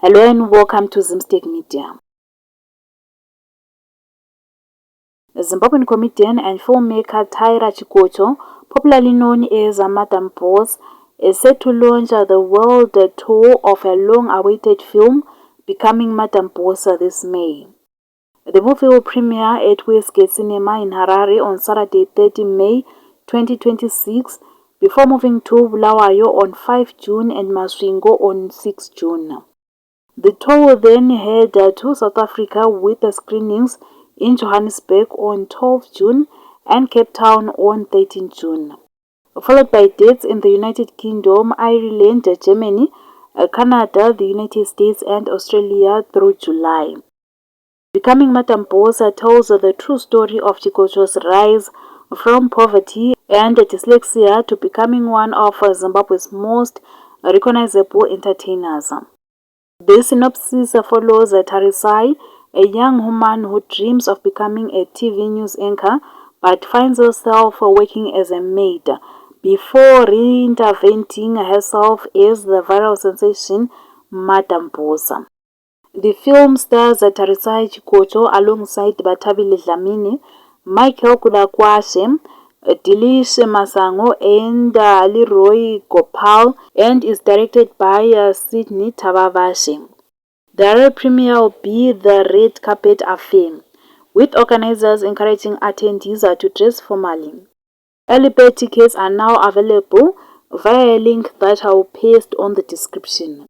Hello and welcome to Zimstek Media. Zimbabwean comedian and filmmaker Tyra Chikotjo, popularly known as Madam Boss, is set to launch the world tour of her long-awaited film, Becoming Madam Boss, this May. The movie will premiere at Westgate Cinema in Harare on Saturday, 30 May 2026, before moving to Bulawayo on 5 June and Masvingo on 6 June. The tour will then head to South Africa with the screenings in Johannesburg on 12 June and Cape Town on 13 June, followed by dates in the United Kingdom, Ireland, Germany, Canada, the United States and Australia through July. Becoming Madam Boss tells the true story of Chikotjo's rise from poverty and dyslexia to becoming one of Zimbabwe's most recognizable entertainers. The synopsis follows Tarisai, a young woman who dreams of becoming a TV news anchor but finds herself working as a maid before reinventing herself as the viral sensation Madam Boss. The film stars Tarisai Chikotjo alongside Bathabile Dlamini, Michael Kulakwashe, Dilish Masango and Leroy Gopal, and is directed by Sydney Tabavashi. The rare premiere will be the red carpet affair, with organizers encouraging attendees to dress formally. Early bird tickets are now available via a link that I will paste on the description.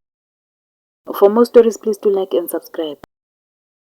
For more stories, please do like and subscribe.